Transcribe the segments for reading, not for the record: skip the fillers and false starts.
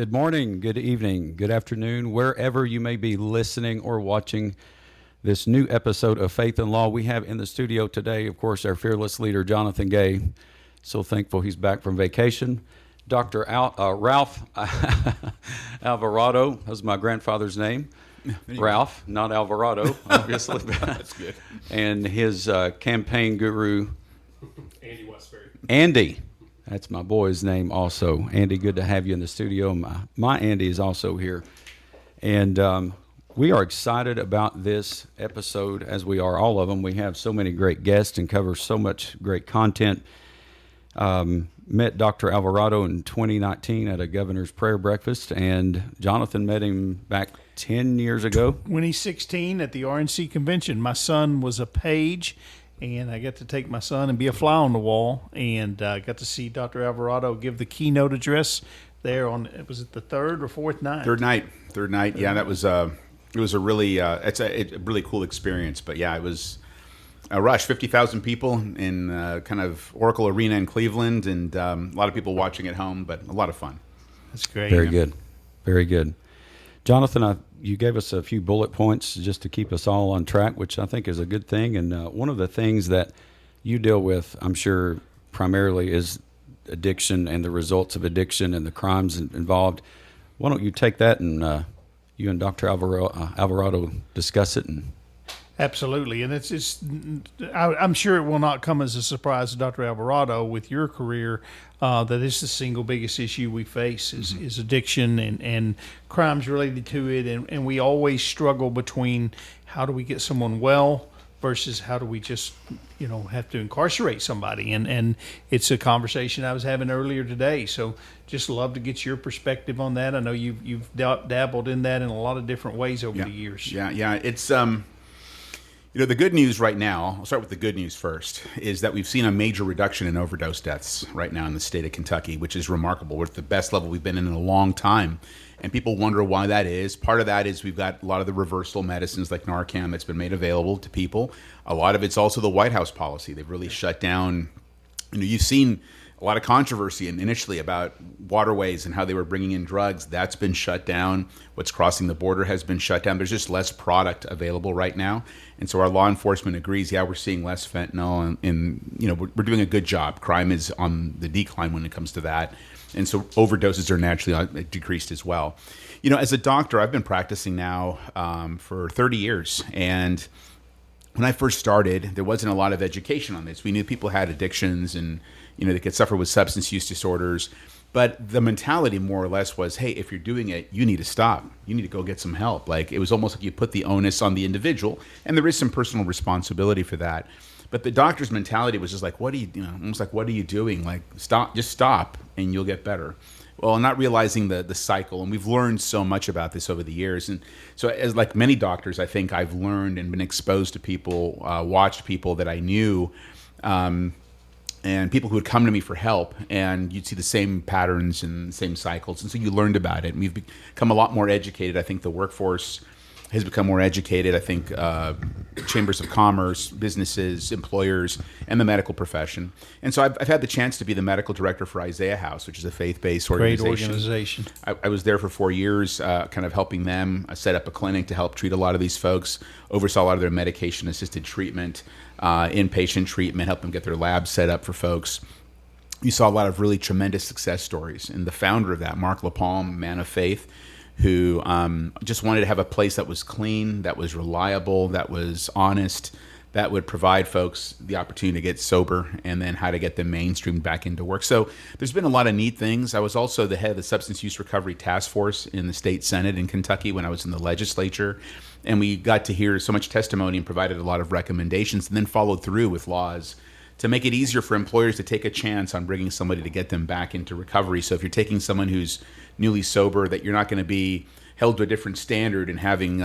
Good morning, good evening, good afternoon, wherever you may be listening or watching this new episode of Faith and Law. We have in the studio today, of course, our fearless leader, Jonathan Gay. So thankful he's back from vacation. Dr. Ralph Alvarado, that's my grandfather's name. Ralph, not Alvarado, obviously. That's good. And his campaign guru, Andy Westbury. Andy. That's my boy's name also. Andy, good to have you in the studio. My Andy is also here. And we are excited about this episode, as we are all of them. We have so many great guests and cover so much great content. Met Dr. Alvarado in 2019 at a governor's prayer breakfast, and Jonathan met him back 10 years ago. 2016 at the RNC convention. My son was a page, and I got to take my son and be a fly on the wall, and got to see Dr. Alvarado give the keynote address there on, was it the third or fourth night? Third night. Yeah, that was it was a really it's a really cool experience. But yeah, it was a rush. 50,000 people in kind of Oracle Arena in Cleveland, and a lot of people watching at home, but a lot of fun. That's great. Very good. Very good. Jonathan, you gave us a few bullet points just to keep us all on track, which I think is a good thing. And one of the things that you deal with, I'm sure, primarily is addiction and the results of addiction and the crimes involved. Why don't you take that and you and Dr. Alvarado discuss it? And Absolutely, and I'm sure it will not come as a surprise to Dr. Alvarado with your career that it's the single biggest issue we face is addiction and crimes related to it, and we always struggle between how do we get someone well versus how do we just have to incarcerate somebody, and it's a conversation I was having earlier today. So just love to get your perspective on that. I know you've dabbled in that in a lot of different ways over the years. Yeah, it's the good news right now, I'll start with the good news first, is that we've seen a major reduction in overdose deaths right now in the state of Kentucky, which is remarkable. We're at the best level we've been in a long time. And people wonder why that is. Part of that is we've got a lot of the reversal medicines like Narcan that's been made available to people. A lot of it's also the White House policy. They've really shut down. You've seen a lot of controversy initially about waterways and how they were bringing in drugs. That's been shut down. What's crossing the border has been shut down. There's just less product available right now. And so our law enforcement agrees, we're seeing less fentanyl, and we're doing a good job. Crime is on the decline when it comes to that. And so overdoses are naturally decreased as well. As a doctor, I've been practicing now for 30 years. And when I first started, there wasn't a lot of education on this. We knew people had addictions and they could suffer with substance use disorders. But the mentality more or less was, hey, if you're doing it, you need to stop. You need to go get some help. Like, it was almost like you put the onus on the individual, and there is some personal responsibility for that. But the doctor's mentality was just like, almost like, what are you doing? Like, just stop, and you'll get better. Well, not realizing the cycle, and we've learned so much about this over the years. And so, as like many doctors, I think I've learned and been exposed to people, watched people that I knew, and people who would come to me for help, and you'd see the same patterns and the same cycles. And so you learned about it, and we've become a lot more educated. I think the workforce has become more educated. I think chambers of commerce, businesses, employers, and the medical profession. And so I've had the chance to be the medical director for Isaiah House, which is a faith-based organization. Great organization. I was there for 4 years, kind of helping them set up a clinic to help treat a lot of these folks, oversaw a lot of their medication-assisted treatment, inpatient treatment, help them get their labs set up for folks. You saw a lot of really tremendous success stories. And the founder of that, Mark LaPalme, man of faith, who just wanted to have a place that was clean, that was reliable, that was honest, that would provide folks the opportunity to get sober, and then how to get them mainstreamed back into work. So there's been a lot of neat things. I was also the head of the Substance Use Recovery Task Force in the state Senate in Kentucky when I was in the legislature, and we got to hear so much testimony and provided a lot of recommendations, and then followed through with laws to make it easier for employers to take a chance on bringing somebody to get them back into recovery. So if you're taking someone who's newly sober, that you're not going to be held to a different standard and having,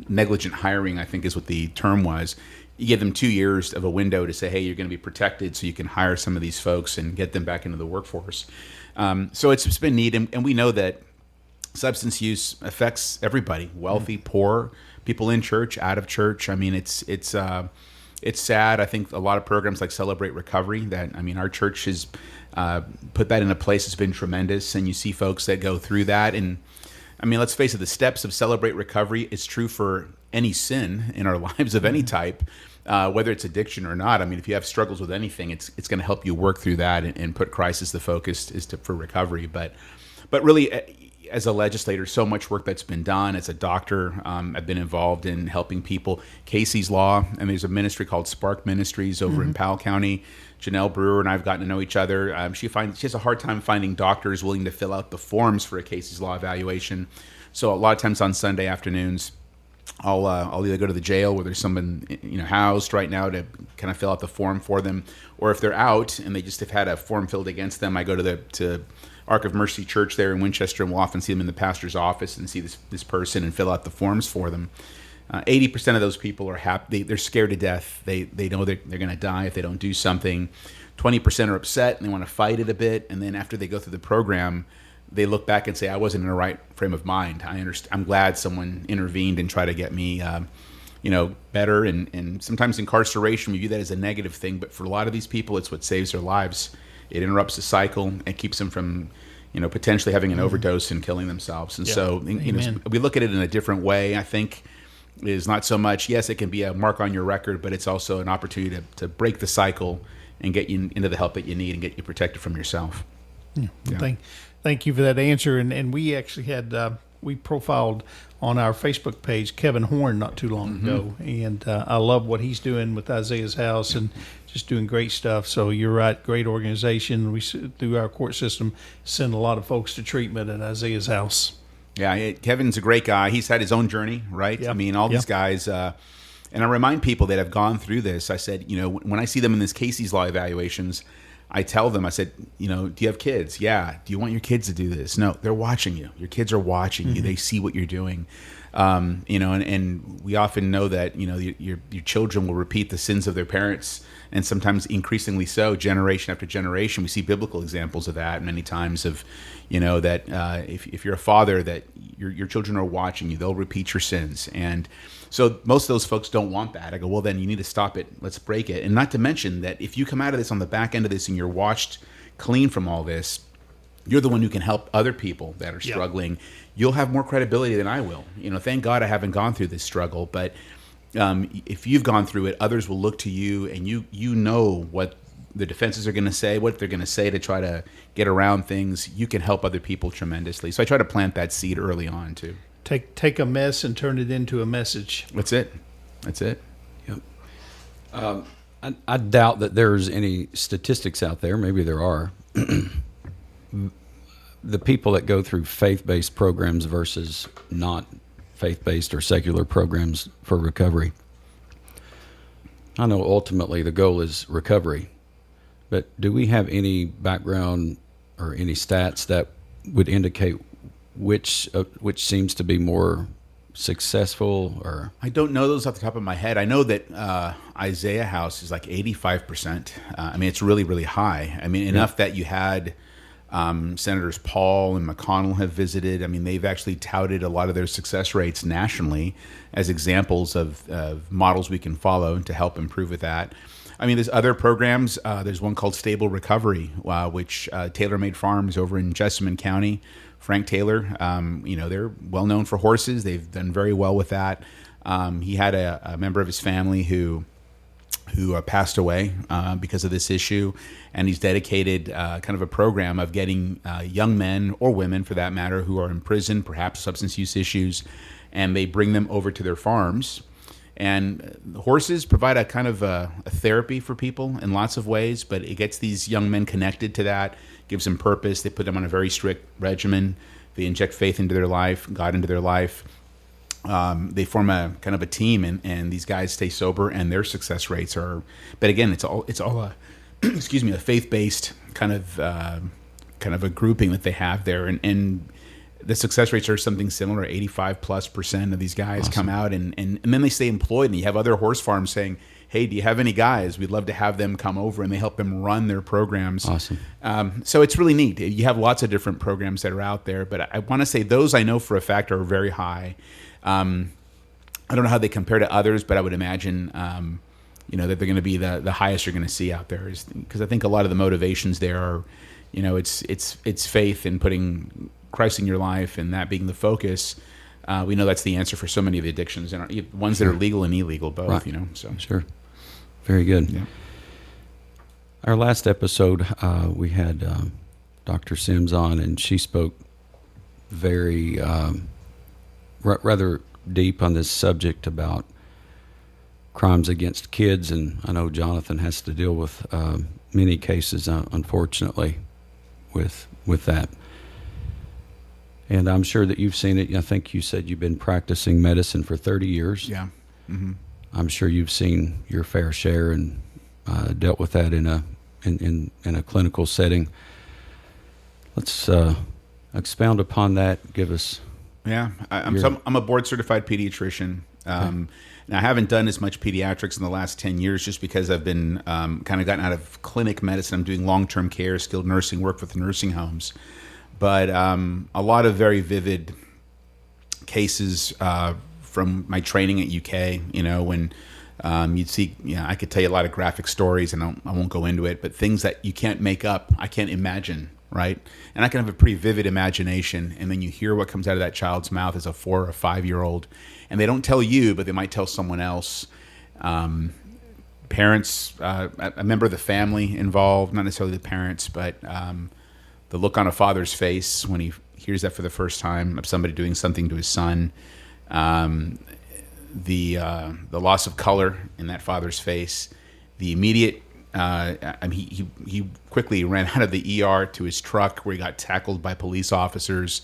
negligent hiring, I think is what the term was. You give them 2 years of a window to say, hey, you're going to be protected so you can hire some of these folks and get them back into the workforce. So it's been neat. And we know that substance use affects everybody, wealthy, poor, people in church, out of church. I mean, it's it's sad. I think a lot of programs like Celebrate Recovery, that, I mean, our church has put that in a place that's been tremendous, and you see folks that go through that. And I mean, let's face it, the steps of Celebrate Recovery is true for any sin in our lives of any type, whether it's addiction or not. I mean, if you have struggles with anything, it's going to help you work through that and put Christ as the focus for recovery. But really, as a legislator, so much work that's been done. As a doctor, I've been involved in helping people. Casey's Law, and there's a ministry called Spark Ministries over in Powell County. Janelle Brewer and I have gotten to know each other. She has a hard time finding doctors willing to fill out the forms for a Casey's Law evaluation. So a lot of times on Sunday afternoons, I'll either go to the jail where there's someone housed right now to kind of fill out the form for them, or if they're out and they just have had a form filled against them, I go to Ark of Mercy Church there in Winchester, and we'll often see them in the pastor's office and see this person and fill out the forms for them. 80% of those people are happy. They're scared to death. They know they're going to die if they don't do something. 20% are upset and they want to fight it a bit. And then after they go through the program, they look back and say, I wasn't in the right frame of mind. I'm glad someone intervened and tried to get me better. And sometimes incarceration, we view that as a negative thing. But for a lot of these people, it's what saves their lives. It interrupts the cycle and keeps them from potentially having an overdose and killing themselves. And so we look at it in a different way, I think. Is not so much, yes, it can be a mark on your record, but it's also an opportunity to break the cycle and get you into the help that you need and get you protected from yourself. Yeah. Thank you for that answer. And we actually had, we profiled on our Facebook page Kevin Horn not too long ago. And I love what he's doing with Isaiah's House and just doing great stuff. So you're right, great organization. We, through our court system, send a lot of folks to treatment at Isaiah's House. Yeah, Kevin's a great guy. He's had his own journey, right? Yep. I mean, all these guys, and I remind people that have gone through this, I said, when I see them in this Casey's Law evaluations, I tell them, I said, do you have kids? Yeah. Do you want your kids to do this? No, they're watching you. Your kids are watching you. They see what you're doing. And we often know that, your children will repeat the sins of their parents, and sometimes increasingly so, generation after generation. We see biblical examples of that many times of, that if you're a father, that your children are watching you, they'll repeat your sins. And so most of those folks don't want that. I go, well, then you need to stop it. Let's break it. And not to mention that if you come out of this on the back end of this and you're washed clean from all this, you're the one who can help other people that are struggling. You'll have more credibility than I will. Thank God I haven't gone through this struggle, but if you've gone through it, others will look to you, and you know what the defenses are going to say, what they're going to say to try to get around things. You can help other people tremendously. So I try to plant that seed early on too. Take a mess and turn it into a message. That's it. Yep. I doubt that there's any statistics out there. Maybe there are. The people that go through faith-based programs versus not faith-based or secular programs for recovery. I know ultimately the goal is recovery, but do we have any background or any stats that would indicate which seems to be more successful? Or I don't know those off the top of my head. I know that Isaiah House is like 85%. I mean, it's really, really high. I mean, enough that you had Senators Paul and McConnell have visited. I mean, they've actually touted a lot of their success rates nationally as examples of models we can follow to help improve with that. I mean, there's other programs. There's one called Stable Recovery, which Taylor Made Farms over in Jessamine County. Frank Taylor, they're well known for horses. They've done very well with that. He had a member of his family who passed away because of this issue, and he's dedicated kind of a program of getting young men or women, for that matter, who are in prison, perhaps substance use issues, and they bring them over to their farms. And horses provide a kind of a therapy for people in lots of ways, but it gets these young men connected to that, gives them purpose. They put them on a very strict regimen. They inject faith into their life, God into their life. They form a kind of a team, and these guys stay sober, and their success rates are. But again, it's all a excuse me, a faith-based kind of a grouping that they have there, and the success rates are something similar. 85+% of these guys come out, and then they stay employed, and you have other horse farms saying, hey, do you have any guys? We'd love to have them come over, and they help them run their programs. Awesome. So it's really neat. You have lots of different programs that are out there, but I want to say those I know for a fact are very high. I don't know how they compare to others, but I would imagine that they're going to be the highest you're going to see out there, is because I think a lot of the motivations there are, it's faith in putting Christ in your life and that being the focus. We know that's the answer for so many of the addictions, and ones that are legal and illegal both. Right. So Sure, very good. Yeah. Our last episode, we had Dr. Sims on, and she spoke very rather deep on this subject about crimes against kids, and I know Jonathan has to deal with many cases, unfortunately, with that. And I'm sure that you've seen it. I think you said you've been practicing medicine for 30 years. Yeah. Mm-hmm. I'm sure you've seen your fair share and dealt with that in a clinical setting. Let's expound upon that. Give us. Yeah, I'm a board certified pediatrician. Now, I haven't done as much pediatrics in the last 10 years just because I've been kind of gotten out of clinic medicine. I'm doing long-term care, skilled nursing work with nursing homes. But a lot of very vivid cases from my training at UK, when you'd see, I could tell you a lot of graphic stories, and I won't go into it, but things that you can't make up, I can't imagine, right? And I can have a pretty vivid imagination, and then you hear what comes out of that child's mouth as a 4 or 5-year-old, and they don't tell you, but they might tell someone else. Parents, a member of the family involved, not necessarily the parents, but the look on a father's face when he hears that for the first time of somebody doing something to his son, the loss of color in that father's face, the immediate. He quickly ran out of the ER to his truck where he got tackled by police officers.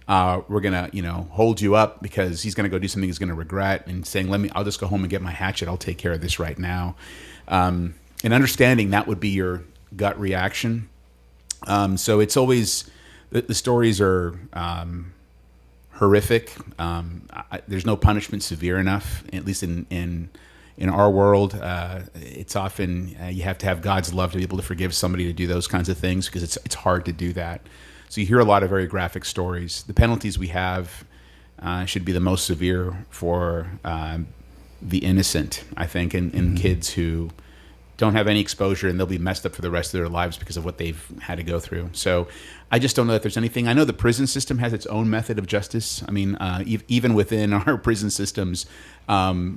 We're gonna, hold you up because he's gonna go do something he's gonna regret, and saying, I'll just go home and get my hatchet. I'll take care of this right now. And understanding that would be your gut reaction. So it's always, the stories are horrific. There's no punishment severe enough, at least in our world. It's often you have to have God's love to be able to forgive somebody to do those kinds of things, because it's hard to do that. So you hear a lot of very graphic stories. The penalties we have should be the most severe for the innocent, I think, and kids who don't have any exposure, and they'll be messed up for the rest of their lives because of what they've had to go through. So I just don't know if there's anything. I know the prison system has its own method of justice. I mean, even within our prison systems,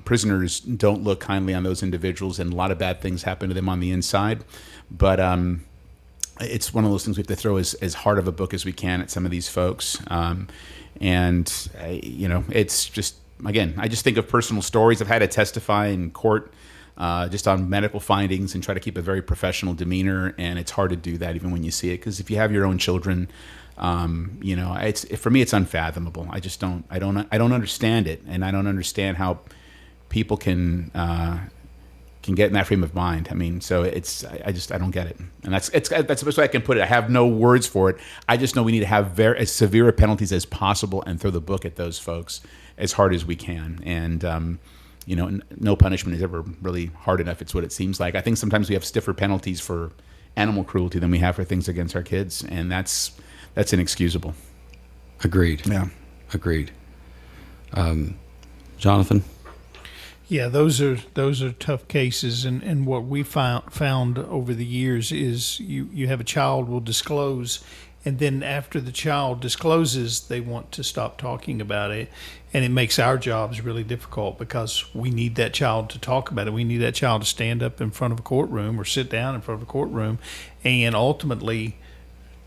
prisoners don't look kindly on those individuals, and a lot of bad things happen to them on the inside. But it's one of those things we have to throw as hard of a book as we can at some of these folks. It's just, again, I just think of personal stories. I've had to testify in court just on medical findings and try to keep a very professional demeanor, and it's hard to do that even when you see it, because if you have your own children, for me it's unfathomable. I don't understand it, and I don't understand how people can get in that frame of mind. I mean, so I don't get it, and that's the best way I can put it. I have no words for it. I just know we need to have as severe penalties as possible and throw the book at those folks as hard as we can, and no punishment is ever really hard enough. It's what it seems like. I think sometimes we have stiffer penalties for animal cruelty than we have for things against our kids, and that's inexcusable. Agreed. Yeah. Agreed. Jonathan? Yeah, those are tough cases, and what we found over the years is you have a child will disclose, and then after the child discloses, they want to stop talking about it, and it makes our jobs really difficult because we need that child to talk about it. We need that child to stand up in front of a courtroom or sit down in front of a courtroom and ultimately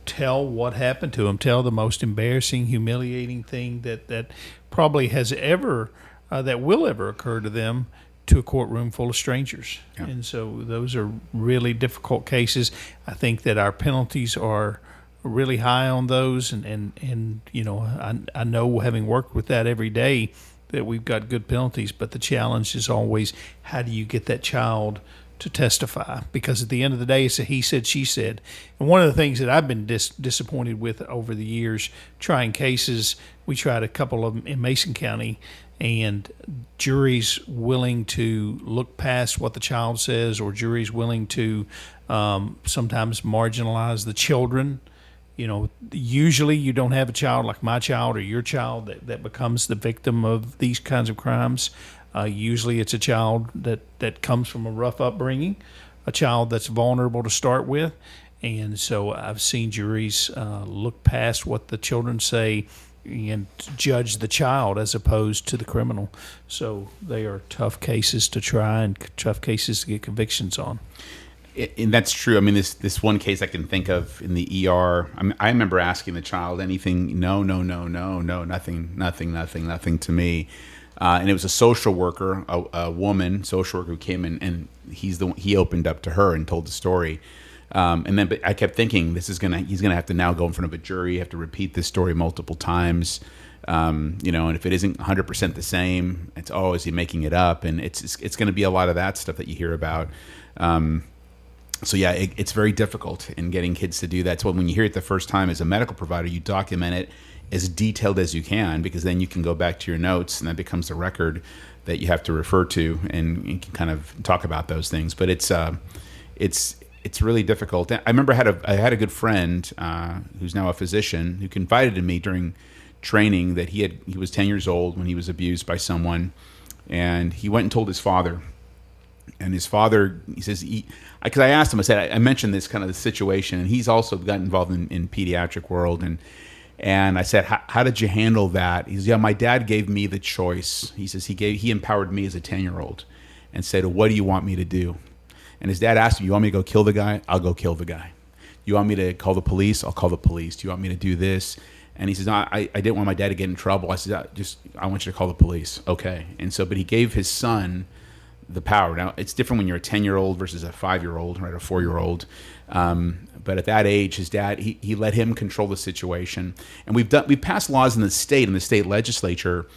tell what happened to them, tell the most embarrassing, humiliating thing that probably has ever that will ever occur to them, to a courtroom full of strangers. Yeah. And so those are really difficult cases. I think that our penalties are really high on those, and I know, having worked with that every day, that we've got good penalties, but the challenge is always, how do you get that child to testify? Because at the end of the day, it's a he said, she said. And one of the things that I've been disappointed with over the years, trying cases, we tried a couple of them in Mason County, and juries willing to look past what the child says, or juries willing to sometimes marginalize the children. Usually you don't have a child like my child or your child that becomes the victim of these kinds of crimes. Usually it's a child that comes from a rough upbringing, a child that's vulnerable to start with. And so I've seen juries look past what the children say and judge the child as opposed to the criminal. So they are tough cases to try and tough cases to get convictions on. And that's true. I mean, this one case I can think of in the ER. I remember asking the child anything. No, nothing to me. And it was a social worker, a woman social worker who came in, and he opened up to her and told the story. But I kept thinking he's gonna have to now go in front of a jury, have to repeat this story multiple times. And if it isn't 100% the same, it's is he making it up? And it's going to be a lot of that stuff that you hear about. So yeah, it's very difficult in getting kids to do that. So when you hear it the first time as a medical provider, you document it as detailed as you can, because then you can go back to your notes and that becomes the record that you have to refer to and you can kind of talk about those things. But it's really difficult. I remember I had a good friend who's now a physician who confided in me during training that he was 10 years old when he was abused by someone, and he went and told his father. And his father, he says, because I asked him, I mentioned this kind of the situation, and he's also got involved in pediatric world, and I said, how did you handle that? He says, yeah, my dad gave me the choice. He says he empowered me as a 10-year-old and said, what do you want me to do? And his dad asked him, you want me to go kill the guy? I'll go kill the guy. You want me to call the police? I'll call the police. Do you want me to do this? And he says, no, I didn't want my dad to get in trouble. I said, I want you to call the police. Okay. And so, but he gave his son the power. Now, it's different when you're a 10-year-old versus a 5-year-old, right? A 4-year-old. But at that age, his dad, he let him control the situation. And we've passed laws in the state legislature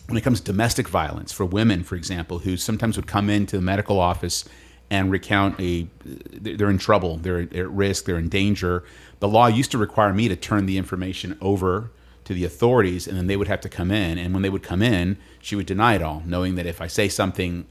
when it comes to domestic violence for women, for example, who sometimes would come into the medical office and recount they're in trouble, they're at risk, they're in danger. The law used to require me to turn the information over to the authorities, and then they would have to come in. And when they would come in, she would deny it all, knowing that if I say something,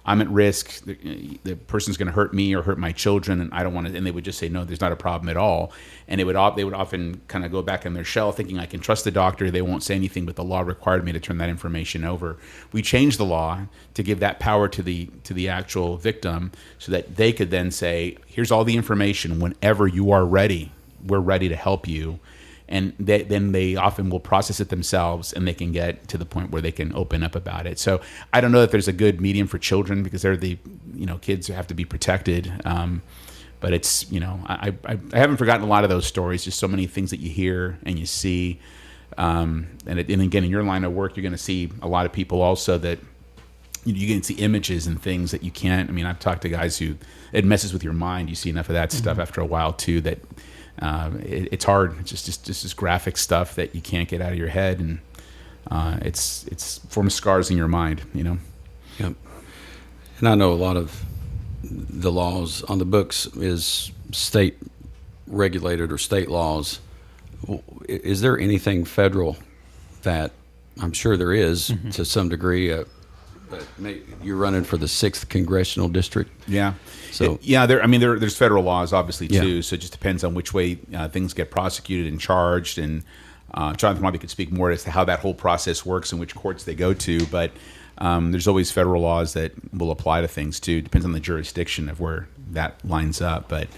I'm at risk, the person's going to hurt me or hurt my children, and I don't want to. And they would just say, no, there's not a problem at all. And they would often kind of go back on their shell, thinking I can trust the doctor. They won't say anything, but the law required me to turn that information over. We changed the law to give that power to the actual victim, so that they could then say, here's all the information. Whenever you are ready, we're ready to help you. And then they often will process it themselves, and they can get to the point where they can open up about it. So I don't know if there's a good medium for children, because they're kids have to be protected. But it's, I haven't forgotten a lot of those stories. Just so many things that you hear and you see. And again, in your line of work, you're going to see a lot of people also that you can see images and things that you can't. I mean, I've talked to guys who it messes with your mind. You see enough of that stuff after a while too, that it's hard. It's just this graphic stuff that you can't get out of your head, and it's forms scars in your mind. Yep. And I know a lot of the laws on the books is state regulated or state laws. Is there anything federal that, I'm sure there is to some degree, but you're running for the 6th Congressional District? Yeah. So there's federal laws obviously too. Yeah. So it just depends on which way things get prosecuted and charged. And Jonathan probably could speak more as to how that whole process works and which courts they go to. But there's always federal laws that will apply to things too. Depends on the jurisdiction of where that lines up. But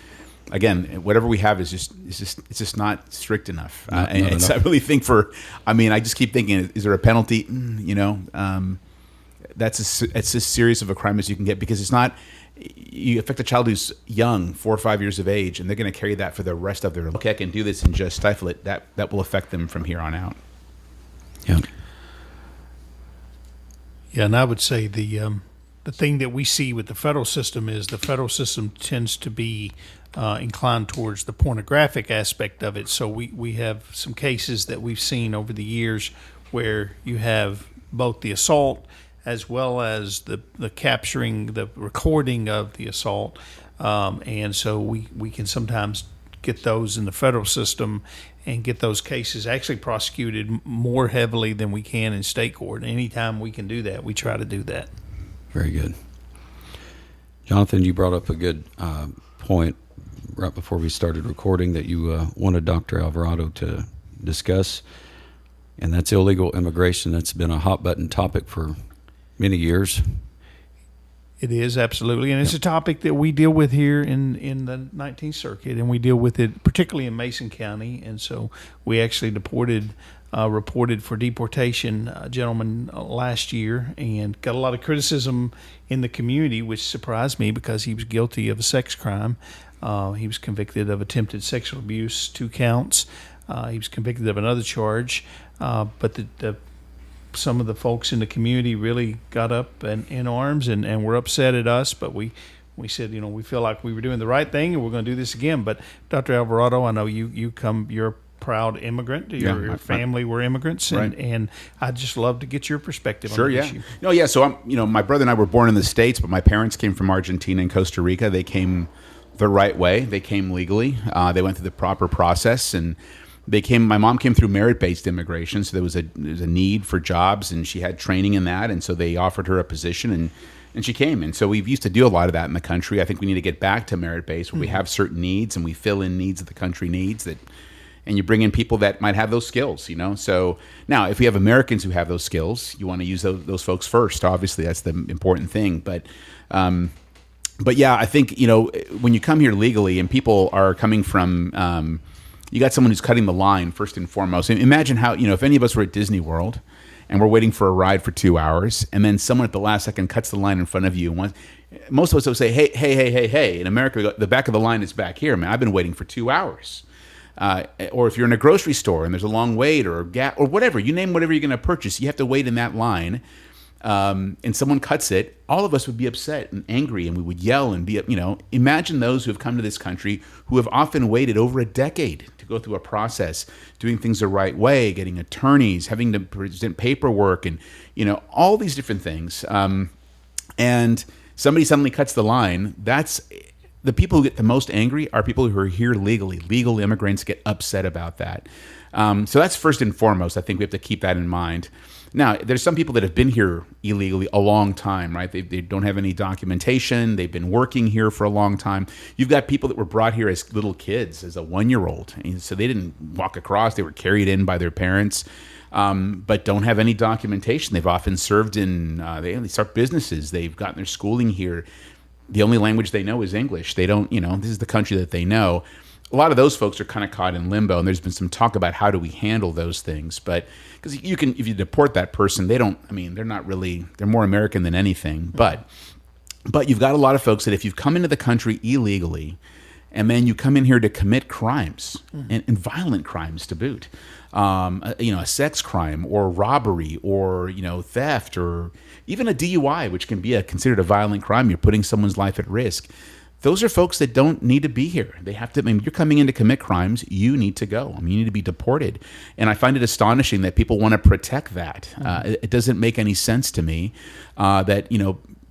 again, whatever we have is just not strict enough. I really think I just keep thinking, is there a penalty? It's as serious of a crime as you can get, because it's not. You affect a child who's young, 4 or 5 years of age, and they're going to carry that for the rest of their life. Okay, I can do this and just stifle it. That will affect them from here on out. Yeah. Yeah, and I would say the thing that we see with the federal system is the federal system tends to be inclined towards the pornographic aspect of it. So we have some cases that we've seen over the years where you have both the assault as well as the capturing, the recording of the assault. And so we can sometimes get those in the federal system and get those cases actually prosecuted more heavily than we can in state court. Anytime we can do that, we try to do that. Very good. Jonathan, you brought up a good point right before we started recording that you wanted Dr. Alvarado to discuss, and that's illegal immigration. That's been a hot button topic for many years. It is, absolutely, and it's a topic that we deal with here in the 19th Circuit, and we deal with it particularly in Mason County. And so we actually reported for deportation a gentleman last year, and got a lot of criticism in the community, which surprised me because he was guilty of a sex crime. He was convicted of attempted sexual abuse, 2 counts. He was convicted of another charge, but some of the folks in the community really got up in arms and were upset at us. But we said, we feel like we were doing the right thing, and we're going to do this again. But Dr. Alvarado, I know you're a proud immigrant. Your family were immigrants, right. and I'd just love to get your perspective on the issue. No, yeah. So my brother and I were born in the States, but my parents came from Argentina and Costa Rica. They came the right way. They came legally. They went through the proper process, and my mom came through merit-based immigration, so there was a need for jobs, and she had training in that, and so they offered her a position, and she came. And so we've used to do a lot of that in the country. I think we need to get back to merit-based, where we have certain needs, and we fill in needs that the country needs, and you bring in people that might have those skills, So now, if we have Americans who have those skills, you want to use those folks first. Obviously, that's the important thing. But yeah, I think, when you come here legally and people are coming from... you got someone who's cutting the line first and foremost. Imagine how, if any of us were at Disney World and we're waiting for a ride for 2 hours, and then someone at the last second cuts the line in front of you. Most of us would say, hey. In America, the back of the line is back here. Man, I've been waiting for 2 hours. Or if you're in a grocery store and there's a long wait or gap or whatever, you name whatever you're going to purchase, you have to wait in that line. And someone cuts it, all of us would be upset and angry, and we would yell and be, imagine those who have come to this country who have often waited over a decade to go through a process, doing things the right way, getting attorneys, having to present paperwork, and, all these different things. And somebody suddenly cuts the line. That's the people who get the most angry are people who are here legally. Legal immigrants get upset about that. So that's first and foremost. I think we have to keep that in mind. Now, there's some people that have been here illegally a long time, right? They don't have any documentation. They've been working here for a long time. You've got people that were brought here as little kids, as a 1-year-old. And so they didn't walk across. They were carried in by their parents, but don't have any documentation. They've often served in, they start businesses. They've gotten their schooling here. The only language they know is English. They don't, this is the country that they know. A lot of those folks are kind of caught in limbo, and there's been some talk about how do we handle those things. But because if you deport that person, they're not really, they're more American than anything. But you've got a lot of folks that if you've come into the country illegally, and then you come in here to commit crimes and violent crimes to boot, a sex crime or robbery or theft or even a DUI, which can be considered a violent crime. You're putting someone's life at risk. Those are folks that don't need to be here. They have to. You're coming in to commit crimes. You need to go. You need to be deported. And I find it astonishing that people want to protect that. It doesn't make any sense to me that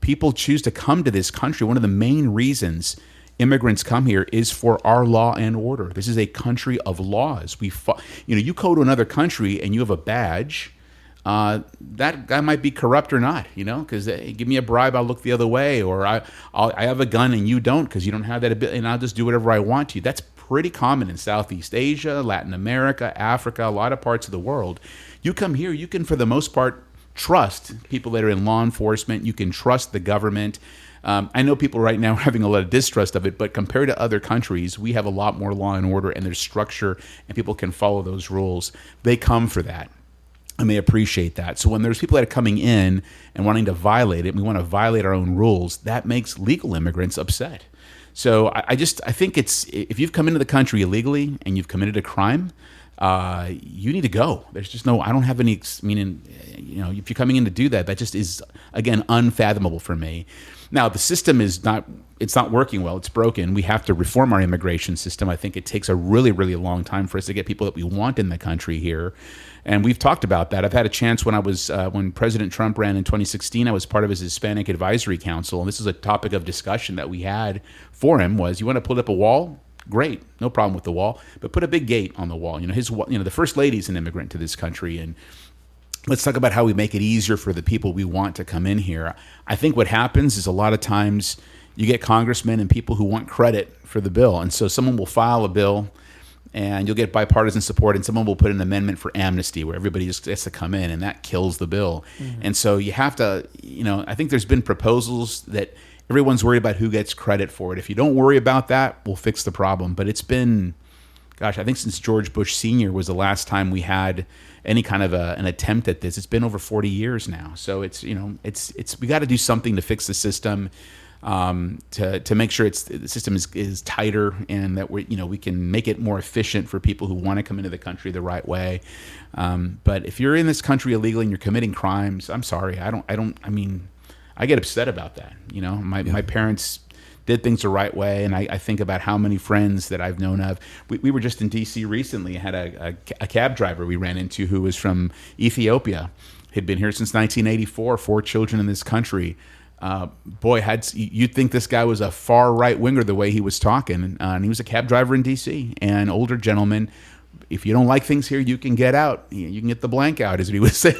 people choose to come to this country. One of the main reasons immigrants come here is for our law and order. This is a country of laws. You go to another country and you have a badge. That guy might be corrupt or not, because give me a bribe, I'll look the other way, or I have a gun and you don't because you don't have that ability, and I'll just do whatever I want to you. That's pretty common in Southeast Asia, Latin America, Africa, a lot of parts of the world. You come here, you can, for the most part, trust people that are in law enforcement. You can trust the government. I know people right now are having a lot of distrust of it, but compared to other countries, we have a lot more law and order, and there's structure, and people can follow those rules. They come for that. And they appreciate that. So when there's people that are coming in and wanting to violate it, and we want to violate our own rules, that makes legal immigrants upset. So I think if you've come into the country illegally and you've committed a crime, you need to go. There's just I don't have any meaning, if you're coming in to do that, that just is, again, unfathomable for me. Now, the system it's not working well. It's broken. We have to reform our immigration system. I think it takes a really, really long time for us to get people that we want in the country here. And we've talked about that. I've had a chance when President Trump ran in 2016, I was part of his Hispanic Advisory Council. And this is a topic of discussion that we had for him was, you want to put up a wall? Great. No problem with the wall. But put a big gate on the wall. The First Lady's an immigrant to this country. And let's talk about how we make it easier for the people we want to come in here. I think what happens is a lot of times you get congressmen and people who want credit for the bill. And so someone will file a bill and you'll get bipartisan support, and someone will put an amendment for amnesty where everybody just gets to come in, and that kills the bill. And so you have to, I think there's been proposals that everyone's worried about who gets credit for it. If you don't worry about that, we'll fix the problem. But it's been, gosh, I think since George Bush Sr. was the last time we had any kind of an attempt at this. It's been over 40 years now. So it's we got to do something to fix the system, to make sure the system is tighter, and that we can make it more efficient for people who want to come into the country the right way. But if you're in this country illegally and you're committing crimes, I'm sorry, I get upset about that. My parents did things the right way, and I think about how many friends that I've known of. We were just in D.C. recently. I had a cab driver we ran into who was from Ethiopia. He'd been here since 1984, 4 children in this country. You'd think this guy was a far right winger the way he was talking. And he was a cab driver in D.C., an older gentleman. If you don't like things here, you can get out. You can get the blank out, as he was saying,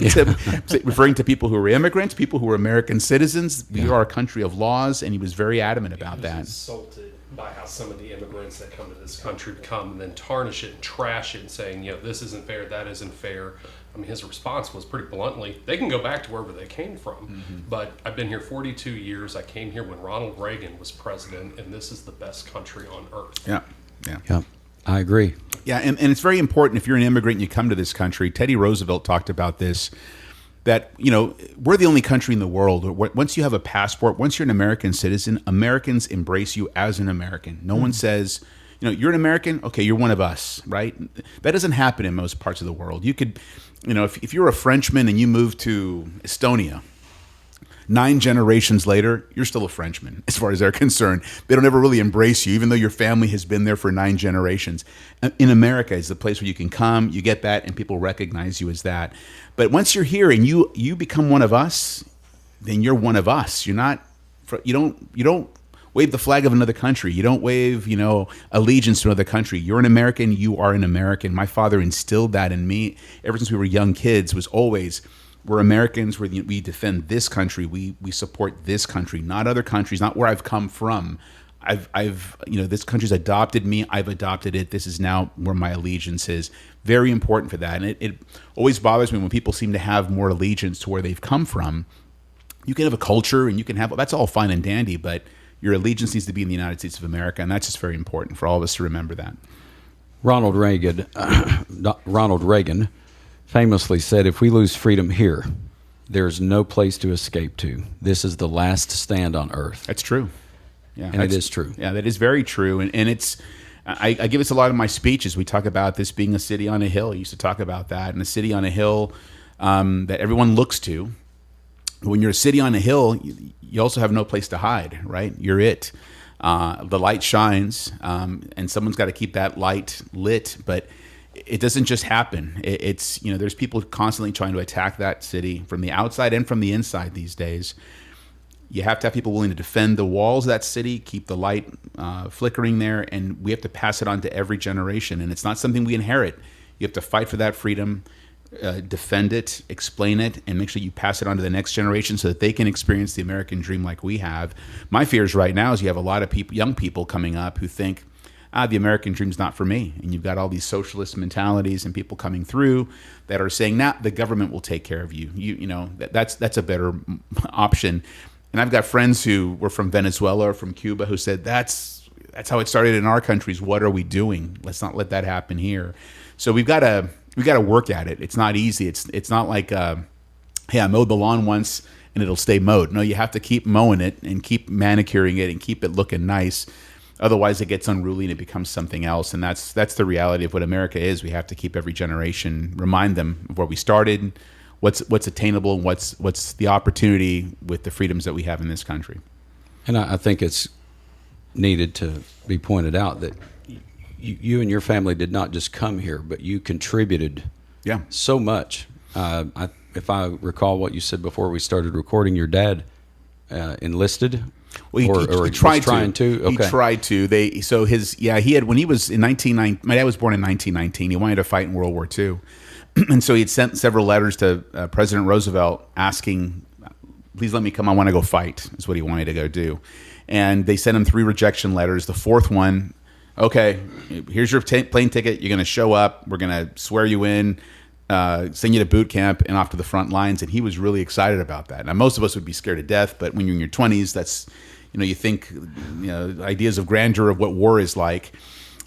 referring to people who are immigrants, people who are American citizens. We are a country of laws, and he was very adamant about that. He was insulted by how some of the immigrants that come to this country come and then tarnish it and trash it and saying, this isn't fair, that isn't fair. I mean, his response was pretty bluntly, they can go back to wherever they came from. But I've been here 42 years. I came here when Ronald Reagan was president, and this is the best country on earth. Yeah. I agree. Yeah, and it's very important if you're an immigrant and you come to this country. Teddy Roosevelt talked about this, that, we're the only country in the world where once you have a passport, once you're an American citizen, Americans embrace you as an American. No one says, you're an American, okay, you're one of us, right? That doesn't happen in most parts of the world. You could, if you're a Frenchman and you move to Estonia, 9 generations later, you're still a Frenchman as far as they're concerned. They don't ever really embrace you, even though your family has been there for 9 generations. In America, it's the place where you can come, you get that, and people recognize you as that. But once you're here and you become one of us, then you're one of us. You don't wave the flag of another country. You don't wave, allegiance to another country. You're an American. You are an American. My father instilled that in me ever since we were young kids. Was always, we're Americans. We defend this country. We support this country, not other countries, not where I've come from. This country's adopted me. I've adopted it. This is now where my allegiance is. Very important for that. And it always bothers me when people seem to have more allegiance to where they've come from. You can have a culture and that's all fine and dandy, but your allegiance needs to be in the United States of America. And that's just very important for all of us to remember that. Ronald Reagan famously said, if we lose freedom here, there's no place to escape to. This is the last stand on earth. That's true. Yeah, and it is true. Yeah, that is very true. And it's, I give this a lot in my speeches. We talk about this being a city on a hill. I used to talk about that. And a city on a hill that everyone looks to. When you're a city on a hill, you also have no place to hide, right? You're it. The light shines, and someone's got to keep that light lit. But it doesn't just happen. It's there's people constantly trying to attack that city from the outside and from the inside these days. You have to have people willing to defend the walls of that city, keep the light flickering there, and we have to pass it on to every generation. And it's not something we inherit. You have to fight for that freedom, defend it, explain it, and make sure you pass it on to the next generation so that they can experience the American dream like we have. My fears right now is you have a lot of people, young people coming up who think, the American dream's not for me. And you've got all these socialist mentalities and people coming through that are saying, the government will take care of you. That's a better option. And I've got friends who were from Venezuela or from Cuba who said, that's how it started in our countries. What are we doing? Let's not let that happen here. So we got to work at it. It's not easy. It's not like, hey, I mowed the lawn once and it'll stay mowed. No, you have to keep mowing it and keep manicuring it and keep it looking nice. Otherwise, it gets unruly and it becomes something else. And that's the reality of what America is. We have to keep every generation, remind them of where we started, what's attainable, and what's the opportunity with the freedoms that we have in this country. And I think it's needed to be pointed out that you and your family did not just come here, but you contributed so much. If I recall what you said before we started recording, your dad enlisted. Well, he tried to. Okay. He tried to. He had, when he was in 1919, my dad was born in 1919. He wanted to fight in World War II. And so he had sent several letters to President Roosevelt asking, please let me come. I want to go fight, is what he wanted to go do. And they sent him 3 rejection letters. The 4th one, okay, here's your plane ticket. You're going to show up. We're going to swear you in, send you to boot camp and off to the front lines. And he was really excited about that. Now, most of us would be scared to death, but when you're in your 20s, that's, you think, ideas of grandeur of what war is like.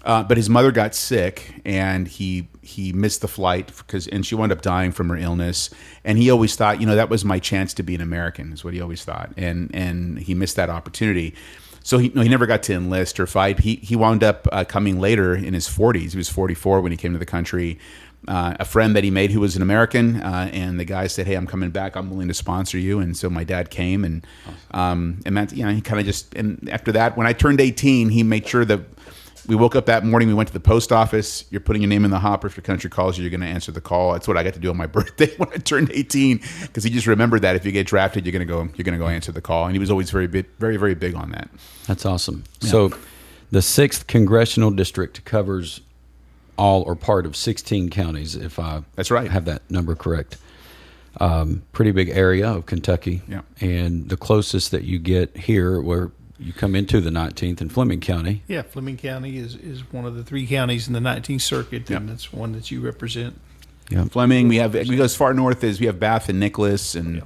But his mother got sick, and he missed the flight and she wound up dying from her illness. And he always thought, that was my chance to be an American, is what he always thought. And he missed that opportunity. So he never got to enlist or fight. He wound up coming later in his 40s. He was 44 when he came to the country. A friend that he made who was an American, and the guy said, "Hey, I'm coming back. I'm willing to sponsor you." And so my dad came, and that, he kind of just. And after that, when I turned 18, he made sure that we woke up that morning. We went to the post office. You're putting your name in the hopper. If your country calls you, you're going to answer the call. That's what I got to do on my birthday when I turned 18, because he just remembered that if you get drafted, you're going to go answer the call. And he was always very, very big on that. That's awesome. Yeah. So, the 6th Congressional District covers all or part of 16 counties, if I That's right. have that number correct. Pretty big area of Kentucky. Yeah. And the closest that you get here, where you come into the 19th in Fleming County. Yeah, Fleming County is one of the 3 counties in the 19th Circuit, and Yep. that's one that you represent. Yeah. Fleming, we go as far north as we have Bath and Nicholas, and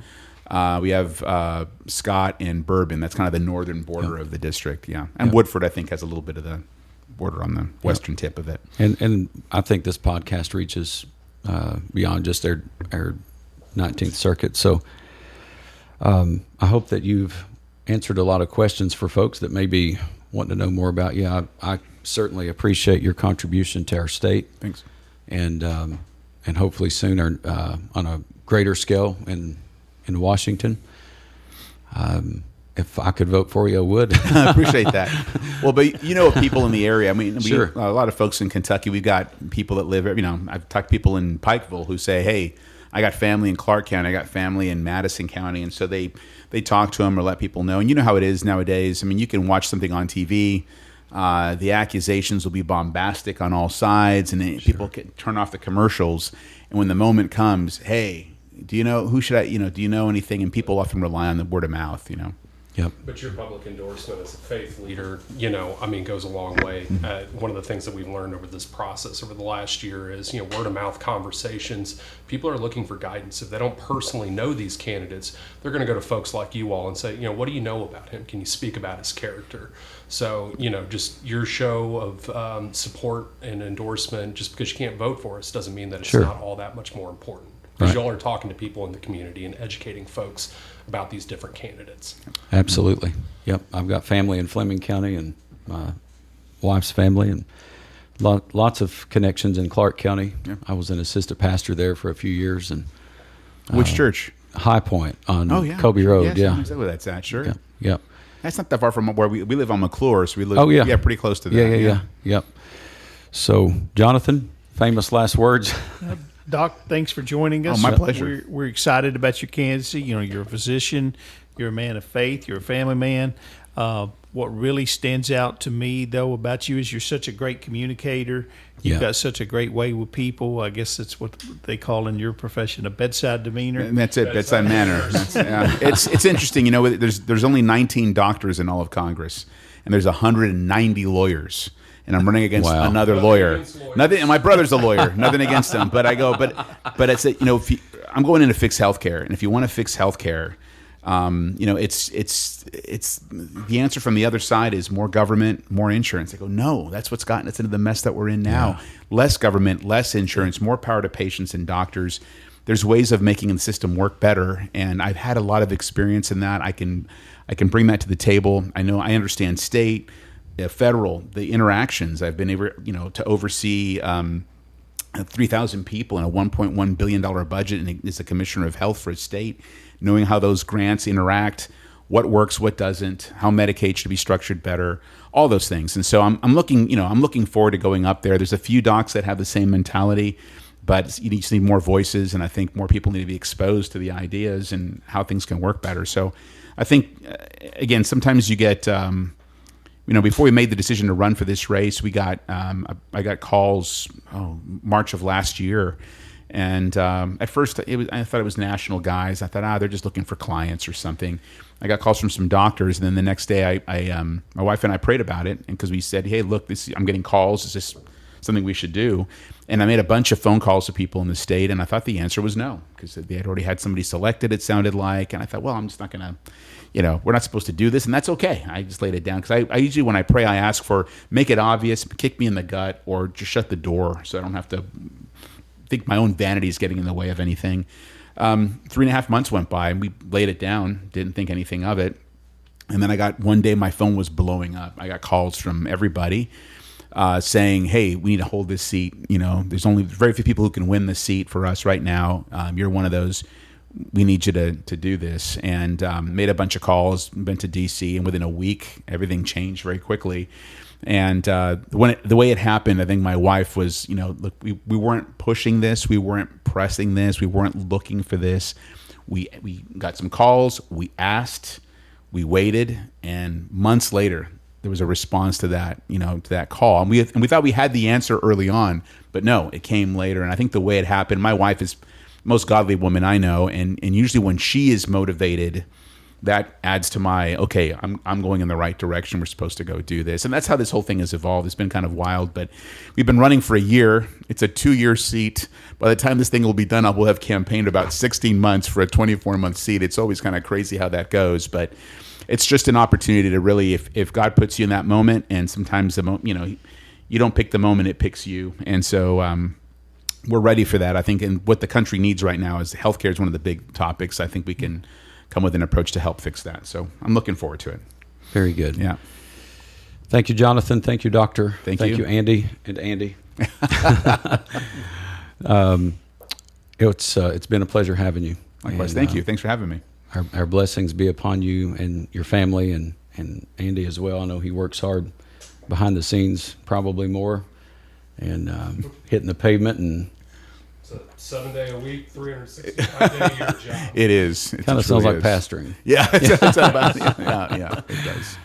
we have Scott and Bourbon. That's kind of the northern border of the district, And Woodford, I think, has a little bit of the border on the western tip of it. And I think this podcast reaches beyond just our 19th Circuit. So I hope that you've answered a lot of questions for folks that may be wanting to know more about you. I certainly appreciate your contribution to our state. Thanks. And hopefully sooner on a greater scale in Washington. If I could vote for you, I would. I appreciate that. Well, but people in the area. I mean, Sure. A lot of folks in Kentucky. We've got people that live. I've talked to people in Pikeville who say, "Hey, I got family in Clark County. I got family in Madison County," and so they talk to them or let people know. And you know how it is nowadays. I mean, you can watch something on TV. The accusations will be bombastic on all sides, and then people can turn off the commercials. And when the moment comes, hey, do you know who should I? Do you know anything? And people often rely on the word of mouth. Yep. But your public endorsement as a faith leader, goes a long way. One of the things that we've learned over this process over the last year is, word of mouth conversations. People are looking for guidance. If they don't personally know these candidates, they're going to go to folks like you all and say, what do you know about him? Can you speak about his character? So, just your show of support and endorsement, just because you can't vote for us doesn't mean that it's not all that much more important. Because y'all are talking to people in the community and educating folks about these different candidates. Absolutely. Yep. I've got family in Fleming County and my wife's family, and lots of connections in Clark County. Yep. I was an assistant pastor there for a few years. And Which church? High Point on yeah. Kobe Road. Yes, I know exactly where that's at. Sure. Yep. That's not that far from where we live on McClure, so we live. Oh, yeah. Pretty close to that. Yeah. Yep. So, Jonathan, famous last words. Doc, thanks for joining us. Oh, my pleasure. We're excited about your candidacy. You're a physician, you're a man of faith, you're a family man. What really stands out to me, though, about you is you're such a great communicator. You've got such a great way with people. I guess that's what they call in your profession a bedside demeanor. And that's it, bedside manner. It's interesting. There's only 19 doctors in all of Congress, and there's 190 lawyers. And I'm running against another lawyer. Nothing. And my brother's a lawyer. Nothing against him. But I go. But it's I'm going in to fix healthcare, and if you want to fix healthcare, it's the answer from the other side is more government, more insurance. I go, no, that's what's gotten us into the mess that we're in now. Yeah. Less government, less insurance, more power to patients and doctors. There's ways of making the system work better, and I've had a lot of experience in that. I can bring that to the table. I understand state. Federal, the interactions. I've been able, to oversee 3,000 people in a $1.1 billion budget, and as a commissioner of health for a state, knowing how those grants interact, what works, what doesn't, how Medicaid should be structured better, all those things. And so I'm looking forward to going up there. There's a few docs that have the same mentality, but you just need more voices, and I think more people need to be exposed to the ideas and how things can work better. So I think, again, sometimes you get. Before we made the decision to run for this race, I got calls March of last year, And at first, I thought it was national guys. I thought, they're just looking for clients or something. I got calls from some doctors, and then the next day, my wife and I prayed about it, and because we said, hey, look, I'm getting calls. Is this something we should do? And I made a bunch of phone calls to people in the state, and I thought the answer was no, because they had already had somebody selected, it sounded like. And I thought, well, I'm just not going to, we're not supposed to do this, and that's okay. I just laid it down, because I usually, when I pray, I ask for make it obvious, kick me in the gut, or just shut the door so I don't have to think my own vanity is getting in the way of anything. 3.5 months went by, and we laid it down, didn't think anything of it. And then one day my phone was blowing up. I got calls from everybody saying, hey, we need to hold this seat. There's only very few people who can win this seat for us right now. You're one of those. We need you to do this. And made a bunch of calls, went to D.C., and within a week, everything changed very quickly. And the way it happened, I think my wife was, look, we weren't pushing this. We weren't pressing this. We weren't looking for this. We got some calls. We asked. We waited. And months later, there was a response to that, to that call. And we thought we had the answer early on, but no, it came later. And I think the way it happened, my wife is the most godly woman I know. And usually when she is motivated, that adds to my, okay, I'm going in the right direction. We're supposed to go do this. And that's how this whole thing has evolved. It's been kind of wild, but we've been running for a year. It's a 2-year seat. By the time this thing will be done, we'll have campaigned about 16 months for a 24-month seat. It's always kind of crazy how that goes, but it's just an opportunity to really, if God puts you in that moment, and sometimes you don't pick the moment, it picks you. And so we're ready for that. I think, and what the country needs right now is healthcare is one of the big topics. I think we can come with an approach to help fix that. So I'm looking forward to it. Very good. Yeah. Thank you, Jonathan. Thank you, Doctor. Thank you, Andy and Andy. It's been a pleasure having you. Likewise. And, thank you. Thanks for having me. Our blessings be upon you and your family, and Andy as well. I know he works hard behind the scenes, probably more, and hitting the pavement. And it's a 7-day-a-week, 365-day-a-year job. It is. Kind of sounds like pastoring. Yeah, it's about, yeah, it does.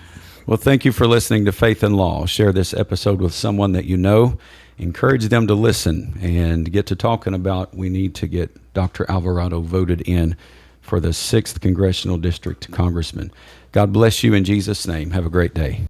Well, thank you for listening to Faith and Law. Share this episode with someone that you know. Encourage them to listen and get to talking about we need to get Dr. Alvarado voted in for the 6th Congressional District Congressman. God bless you in Jesus' name. Have a great day.